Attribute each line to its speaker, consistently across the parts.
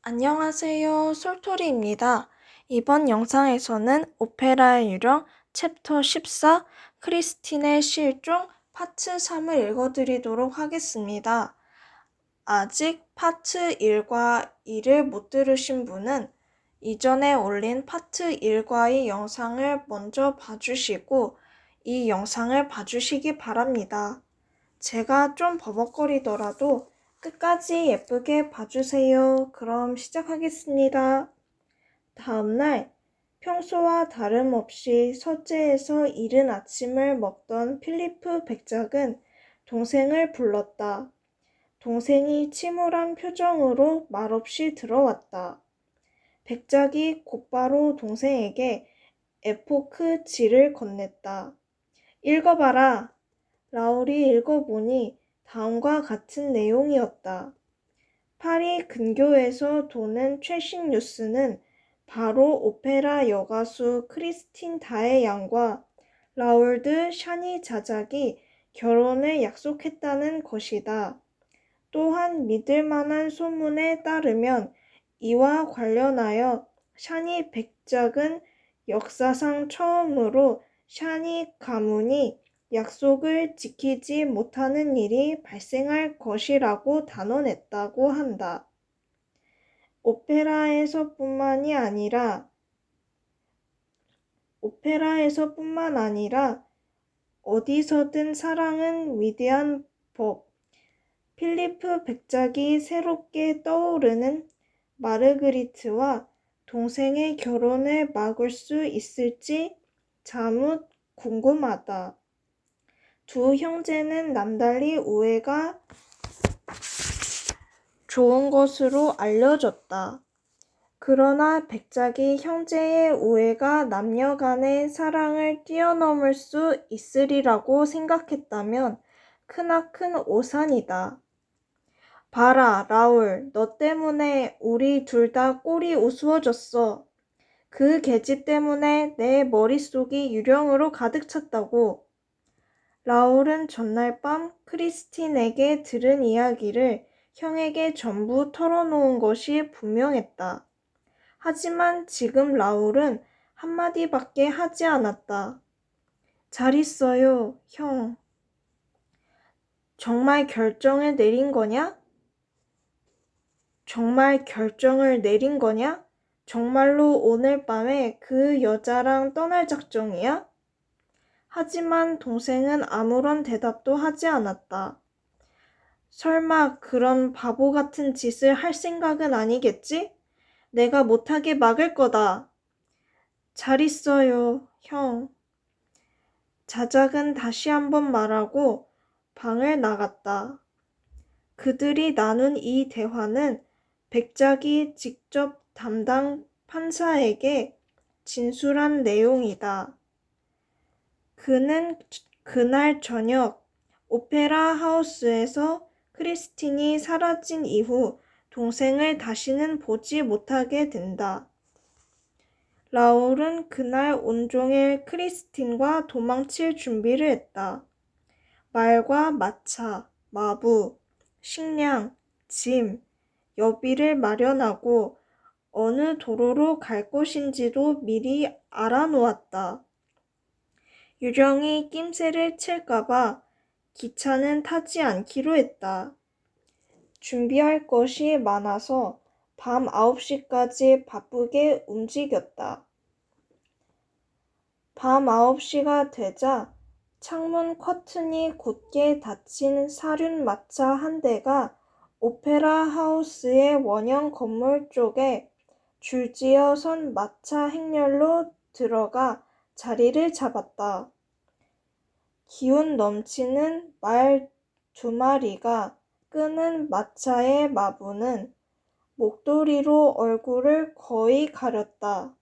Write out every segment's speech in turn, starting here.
Speaker 1: 안녕하세요. 솔토리입니다. 이번 영상에서는 오페라의 유령 챕터 14 크리스틴의 실종 파트 3을 읽어드리도록 하겠습니다. 아직 파트 1과 2를 못 들으신 분은 이전에 올린 파트 1과 2 영상을 먼저 봐주시고 이 영상을 봐주시기 바랍니다. 제가 좀 버벅거리더라도 끝까지 예쁘게 봐주세요. 그럼 시작하겠습니다. 다음날 평소와 다름없이 서재에서 이른 아침을 먹던 필리프 백작은 동생을 불렀다. 동생이 침울한 표정으로 말없이 들어왔다. 백작이 곧바로 동생에게 에포크 지를 건넸다. 읽어봐라. 라울이 읽어보니 다음과 같은 내용이었다. 파리 근교에서 도는 최신 뉴스는 바로 오페라 여가수 크리스틴 다의 양과 라울드 샤니 자작이 결혼을 약속했다는 것이다. 또한 믿을 만한 소문에 따르면 이와 관련하여 샤니 백작은 역사상 처음으로 샤니 가문이 약속을 지키지 못하는 일이 발생할 것이라고 단언했다고 한다. 오페라에서뿐만 아니라 어디서든 사랑은 위대한 법. 필리프 백작이 새롭게 떠오르는 마르그리트와 동생의 결혼을 막을 수 있을지 자뭇 궁금하다. 두 형제는 남달리 우애가 좋은 것으로 알려졌다. 그러나 백작이 형제의 우애가 남녀 간의 사랑을 뛰어넘을 수 있으리라고 생각했다면 크나큰 오산이다. 봐라, 라울, 너 때문에 우리 둘 다 꼴이 우스워졌어. 그 계집 때문에 내 머릿속이 유령으로 가득 찼다고. 라울은 전날 밤 크리스틴에게 들은 이야기를 형에게 전부 털어놓은 것이 분명했다. 하지만 지금 라울은 한마디밖에 하지 않았다. 잘 있어요, 형. 정말 결정을 내린 거냐? 정말로 오늘 밤에 그 여자랑 떠날 작정이야? 하지만 동생은 아무런 대답도 하지 않았다. 설마 그런 바보 같은 짓을 할 생각은 아니겠지? 내가 못하게 막을 거다. 잘 있어요, 형. 자작은 다시 한번 말하고 방을 나갔다. 그들이 나눈 이 대화는 백작이 직접 담당 판사에게 진술한 내용이다. 그는 그날 저녁 오페라 하우스에서 크리스틴이 사라진 이후 동생을 다시는 보지 못하게 된다. 라울은 그날 온종일 크리스틴과 도망칠 준비를 했다. 말과 마차, 마부, 식량, 짐, 여비를 마련하고 어느 도로로 갈 것인지도 미리 알아놓았다. 유령이 낌새를 칠까봐 기차는 타지 않기로 했다. 준비할 것이 많아서 밤 9시까지 바쁘게 움직였다. 밤 9시가 되자 창문 커튼이 곧게 닫힌 사륜마차 한 대가 오페라 하우스의 원형 건물 쪽에 줄지어 선 마차 행렬로 들어가 자리를 잡았다. 기운 넘치는 말 2마리가 끄는 마차의 마부는 목도리로 얼굴을 거의 가렸다.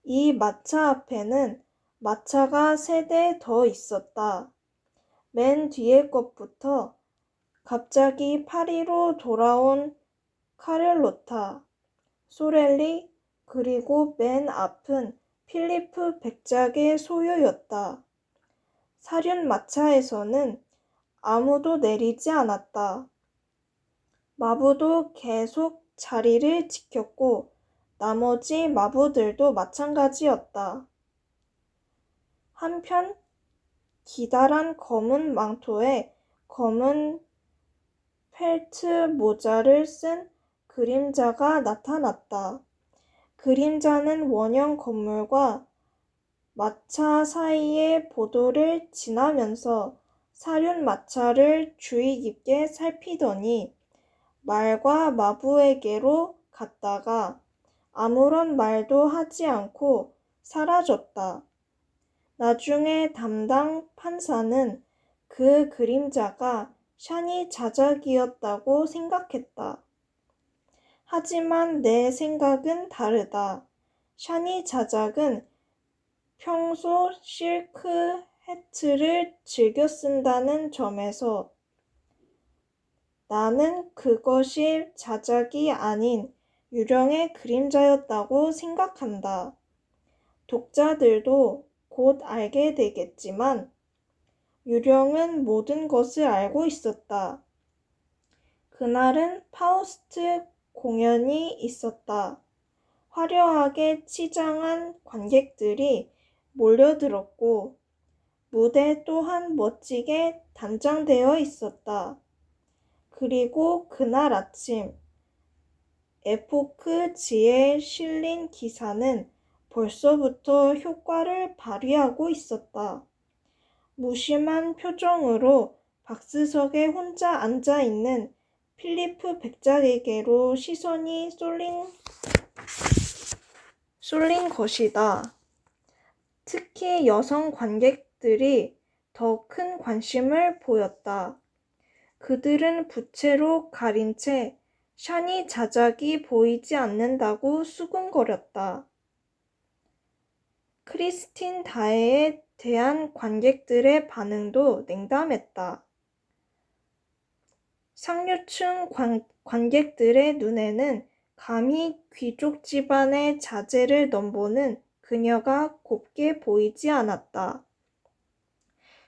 Speaker 1: 이 마차 앞에는 마차가 3대 더 있었다. 맨 뒤에 것부터 갑자기 파리로 돌아온 카를로타, 소렐리, 그리고 맨 앞은 필리프 백작의 소유였다. 사륜마차에서는 아무도 내리지 않았다. 마부도 계속 자리를 지켰고 나머지 마부들도 마찬가지였다. 한편 기다란 검은 망토에 검은 펠트 모자를 쓴 그림자가 나타났다. 그림자는 원형 건물과 마차 사이의 보도를 지나면서 사륜 마차를 주의 깊게 살피더니 말과 마부에게로 갔다가 아무런 말도 하지 않고 사라졌다. 나중에 담당 판사는 그 그림자가 샤니 자작이었다고 생각했다. 하지만 내 생각은 다르다. 샤니 자작은 평소 실크 해트를 즐겨 쓴다는 점에서 나는 그것이 자작이 아닌 유령의 그림자였다고 생각한다. 독자들도 곧 알게 되겠지만 유령은 모든 것을 알고 있었다. 그날은 파우스트 공연이 있었다. 화려하게 치장한 관객들이 몰려들었고 무대 또한 멋지게 단장되어 있었다. 그리고 그날 아침 에포크지에 실린 기사는 벌써부터 효과를 발휘하고 있었다. 무심한 표정으로 박스석에 혼자 앉아있는 필리프 백작에게로 시선이 쏠린 것이다. 특히 여성 관객들이 더 큰 관심을 보였다. 그들은 부채로 가린 채 샤니 자작이 보이지 않는다고 수군거렸다. 크리스틴 다에에 대한 관객들의 반응도 냉담했다. 상류층 관객들의 눈에는 감히 귀족 집안의 자제를 넘보는 그녀가 곱게 보이지 않았다.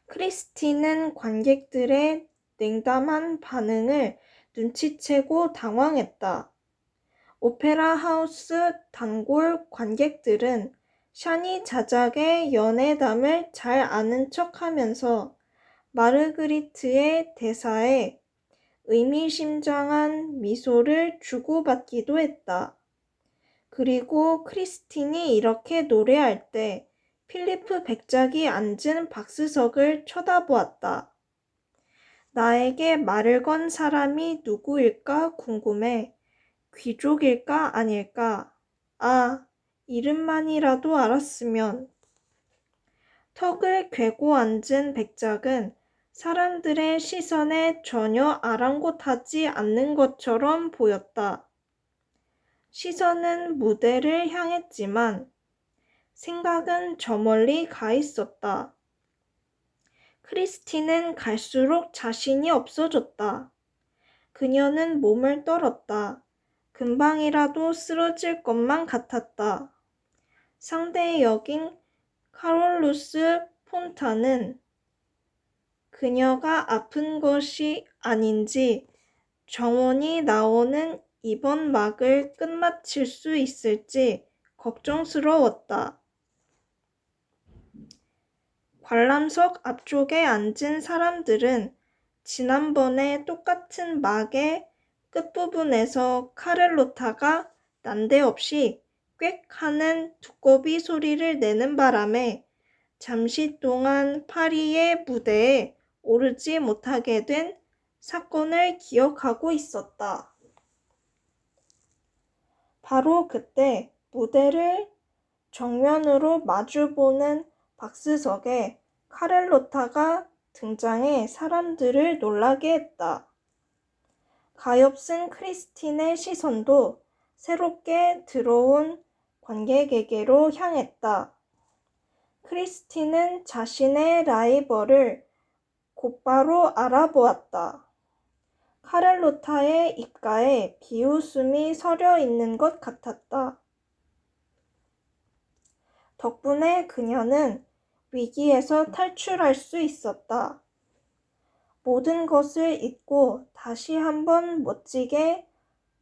Speaker 1: 크리스틴은 관객들의 냉담한 반응을 눈치채고 당황했다. 오페라 하우스 단골 관객들은 샤니 자작의 연애담을 잘 아는 척하면서 마르그리트의 대사에 의미심장한 미소를 주고받기도 했다. 그리고 크리스틴이 이렇게 노래할 때 필리프 백작이 앉은 박스석을 쳐다보았다. 나에게 말을 건 사람이 누구일까 궁금해. 귀족일까 아닐까? 아, 이름만이라도 알았으면. 턱을 괴고 앉은 백작은 사람들의 시선에 전혀 아랑곳하지 않는 것처럼 보였다. 시선은 무대를 향했지만 생각은 저 멀리 가 있었다. 크리스틴은 갈수록 자신이 없어졌다. 그녀는 몸을 떨었다. 금방이라도 쓰러질 것만 같았다. 상대 역인 카롤루스 폰타는 그녀가 아픈 것이 아닌지 정원이 나오는 이번 막을 끝마칠 수 있을지 걱정스러웠다. 관람석 앞쪽에 앉은 사람들은 지난번에 똑같은 막의 끝부분에서 카렐로타가 난데없이 꽥 하는 두꺼비 소리를 내는 바람에 잠시 동안 파리의 무대에 오르지 못하게 된 사건을 기억하고 있었다. 바로 그때 무대를 정면으로 마주보는 박스석에 카렐로타가 등장해 사람들을 놀라게 했다. 가엾은 크리스틴의 시선도 새롭게 들어온 관객에게로 향했다. 크리스틴은 자신의 라이벌을 곧바로 알아보았다. 카렐로타의 입가에 비웃음이 서려 있는 것 같았다. 덕분에 그녀는 위기에서 탈출할 수 있었다. 모든 것을 잊고 다시 한번 멋지게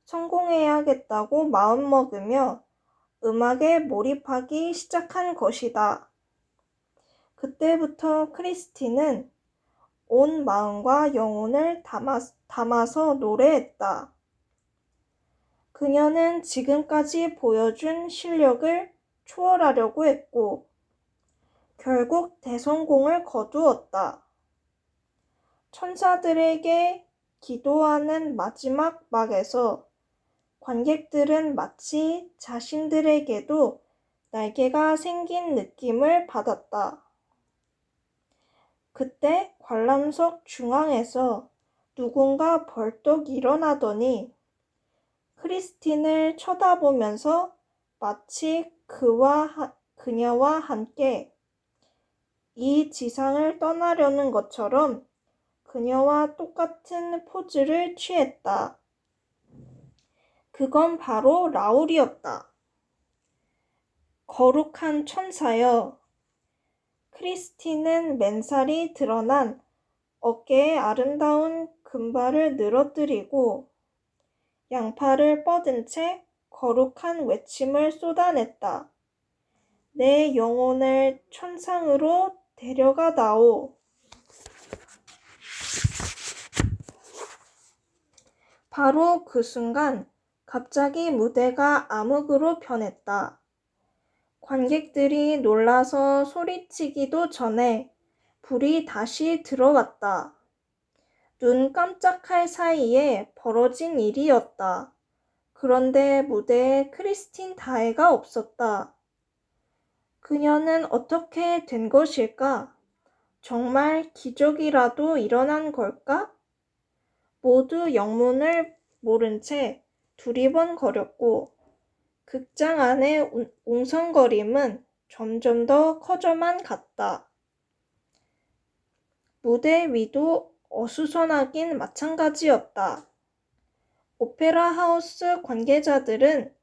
Speaker 1: 성공해야겠다고 마음먹으며 음악에 몰입하기 시작한 것이다. 그때부터 크리스틴은 온 마음과 영혼을 담아서 노래했다. 그녀는 지금까지 보여준 실력을 초월하려고 했고 결국 대성공을 거두었다. 천사들에게 기도하는 마지막 막에서 관객들은 마치 자신들에게도 날개가 생긴 느낌을 받았다. 그때 관람석 중앙에서 누군가 벌떡 일어나더니 크리스틴을 쳐다보면서 마치 그녀와 함께 이 지상을 떠나려는 것처럼 그녀와 똑같은 포즈를 취했다. 그건 바로 라울이었다. 거룩한 천사여. 크리스틴은 맨살이 드러난 어깨에 아름다운 금발을 늘어뜨리고 양팔을 뻗은 채 거룩한 외침을 쏟아냈다. 내 영혼을 천상으로 데려가다오. 바로 그 순간 갑자기 무대가 암흑으로 변했다. 관객들이 놀라서 소리치기도 전에 불이 다시 들어왔다. 눈 깜짝할 사이에 벌어진 일이었다. 그런데 무대에 크리스틴 다해가 없었다. 그녀는 어떻게 된 것일까? 정말 기적이라도 일어난 걸까? 모두 영문을 모른 채 두리번거렸고 극장 안의 웅성거림은 점점 더 커져만 갔다. 무대 위도 어수선하긴 마찬가지였다. 오페라 하우스 관계자들은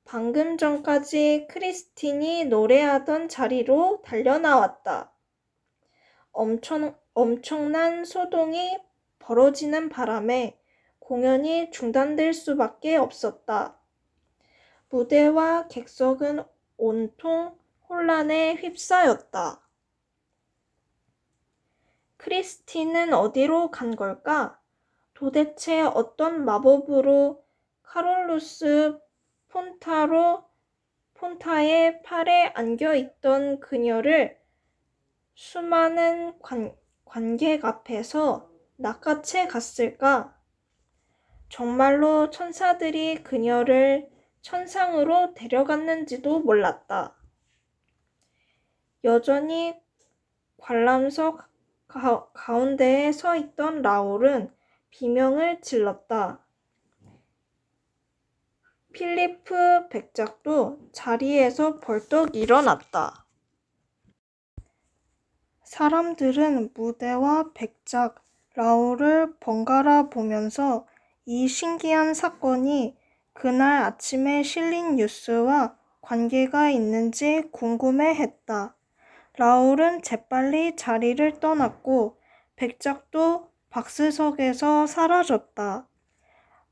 Speaker 1: 방금 전까지 크리스틴이 노래하던 자리로 달려나왔다. 엄청난 소동이 벌어지는 바람에 공연이 중단될 수밖에 없었다. 무대와 객석은 온통 혼란에 휩싸였다. 크리스틴은 어디로 간 걸까? 도대체 어떤 마법으로 카롤루스 폰타의 팔에 안겨있던 그녀를 수많은 관객 앞에서 낚아채 갔을까? 정말로 천사들이 그녀를 천상으로 데려갔는지도 몰랐다. 여전히 관람석 가운데에 서 있던 라울은 비명을 질렀다. 필리프 백작도 자리에서 벌떡 일어났다. 사람들은 무대와 백작, 라울을 번갈아 보면서 이 신기한 사건이 그날 아침에 실린 뉴스와 관계가 있는지 궁금해했다. 라울은 재빨리 자리를 떠났고 백작도 박스석에서 사라졌다.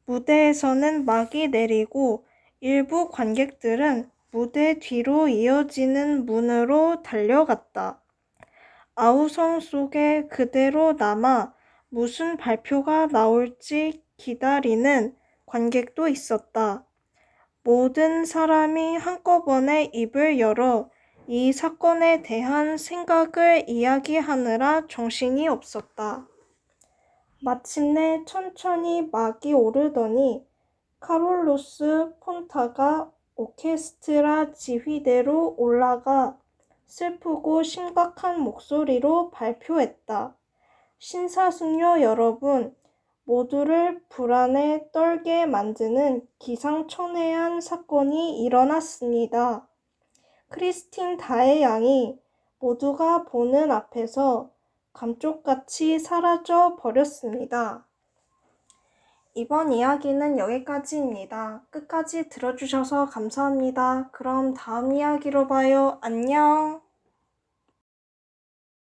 Speaker 1: 무대에서는 막이 내리고 일부 관객들은 무대 뒤로 이어지는 문으로 달려갔다. 아우성 속에 그대로 남아 무슨 발표가 나올지 기다리는 관객도 있었다. 모든 사람이 한꺼번에 입을 열어 이 사건에 대한 생각을 이야기하느라 정신이 없었다. 마침내 천천히 막이 오르더니 카롤로스 폰타가 오케스트라 지휘대로 올라가 슬프고 심각한 목소리로 발표했다. 신사숙녀 여러분, 모두를 불안에 떨게 만드는 기상천외한 사건이 일어났습니다. 크리스틴 다의 양이 모두가 보는 앞에서 감쪽같이 사라져 버렸습니다. 이번 이야기는 여기까지입니다. 끝까지 들어주셔서 감사합니다. 그럼 다음 이야기로 봐요. 안녕.